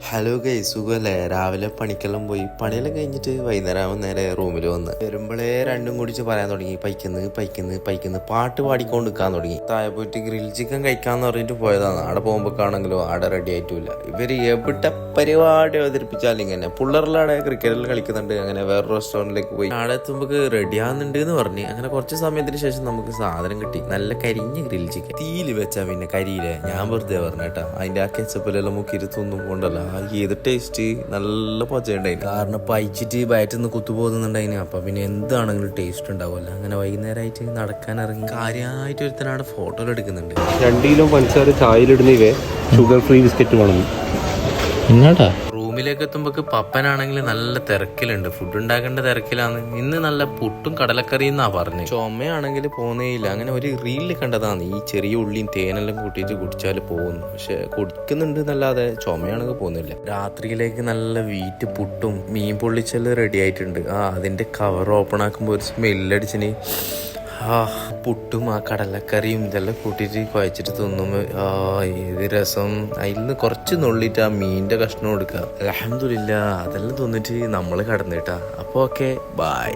Hello guys, സുഖല്ലേ? രാവിലെ പണിക്കെല്ലാം പോയി പണിയെല്ലാം കഴിഞ്ഞിട്ട് വൈകുന്നേരം ആവുമ്പോൾ നേരെ റൂമിൽ വന്ന് വരുമ്പോഴേ രണ്ടും കുടിച്ച് പറയാൻ തുടങ്ങി. പൈക്കുന്ന് പാട്ട് പാടിക്കൊണ്ട് നിൽക്കാൻ തുടങ്ങി. താഴെ പോയിട്ട് ഗ്രിൽ ചിക്കൻ കഴിക്കാന്ന് പറഞ്ഞിട്ട് പോയതാണ്. അവിടെ പോകുമ്പോഴാണെങ്കിലും അവിടെ റെഡി ആയിട്ടില്ല. ഇവര് എവിടെ പരിപാടി അവതരിപ്പിച്ചാലും ഇങ്ങനെ പിള്ളേരുടെ ക്രിക്കറ്റിൽ കളിക്കുന്നുണ്ട്. അങ്ങനെ വേറെ റെസ്റ്റോറൻറ്റിലേക്ക് പോയി അവിടെ എത്തുമ്പോൾ റെഡി ആവുന്നുണ്ട് എന്ന് പറഞ്ഞ് അങ്ങനെ കുറച്ച് സമയത്തിന് ശേഷം നമുക്ക് സാധനം കിട്ടി. നല്ല കരിഞ്ഞ ഗ്രിൽ ചിക്കൻ തീയിൽ വെച്ചാ പിന്നെ കരിയില്ലേ. ഞാൻ വെറുതെ പറഞ്ഞേട്ടാ, അതിന്റെ ആ കെച്ചപ്പിലെല്ലാം മുക്കിയിരുത്തൊന്നും കൊണ്ടല്ല. ഏത് ടേസ്റ്റ് നല്ല പച്ചയുണ്ടായി. കാരണം പയിച്ചിട്ട് ബയറ്റിന്ന് കുത്തുപോകുന്നുണ്ടായിന്. അപ്പൊ പിന്നെ എന്താണെങ്കിലും ടേസ്റ്റ് ഉണ്ടാവുമല്ലോ. അങ്ങനെ വൈകുന്നേരമായിട്ട് നടക്കാൻ ഇറങ്ങി കാര്യമായിട്ട് ഒരുത്തനാണ് ഫോട്ടോ എടുക്കുന്നുണ്ട്. 2 കിലോ പഞ്ചസാര ചായയിലിടുന്നവേ ഷുഗർ ഫ്രീ ബിസ്ക്കറ്റ് വേണം. എന്നാടാ റൂമിലേക്ക് എത്തുമ്പോൾ പപ്പനാണെങ്കിൽ നല്ല തിരക്കിലുണ്ട്. ഫുഡ് ഉണ്ടാക്കേണ്ട തിരക്കിലാണ്. ഇന്ന് നല്ല പുട്ടും കടലക്കറിയും എന്നാ പറഞ്ഞു. ചുമയാണെങ്കിൽ പോകുന്നേയില്ല. അങ്ങനെ ഒരു റീലിൽ കണ്ടതാണ് ഈ ചെറിയ ഉള്ളിയും തേനെല്ലാം കൂട്ടിയിട്ട് കുടിച്ചാൽ പോകുന്നു. പക്ഷെ കുടിക്കുന്നുണ്ട് എന്നല്ലാതെ ചുമയാണെങ്കിൽ പോകുന്നില്ല. രാത്രിയിലേക്ക് നല്ല വീറ്റ് പുട്ടും മീൻ പൊള്ളിച്ചെല്ലാം റെഡി ആയിട്ടുണ്ട്. അതിന്റെ കവർ ഓപ്പൺ ആക്കുമ്പോൾ ഒരു സ്മെല്ലടിച്ചിന്. പുട്ടും ആ കടലക്കറിയും ഇതെല്ലാം കൂട്ടിയിട്ട് കുഴച്ചിട്ട് തിന്നുമ്പോൾ ഏത് രസം. അതിൽ നിന്ന് കുറച്ച് നുള്ളിയിട്ട് ആ മീനിന്റെ കഷ്ണം കൊടുക്കുക. അൽഹംദുലില്ലാ അതെല്ലാം തിന്നിട്ട് നമ്മൾ കടന്നിട്ടാ. അപ്പോൾ ഓക്കെ, ബൈ.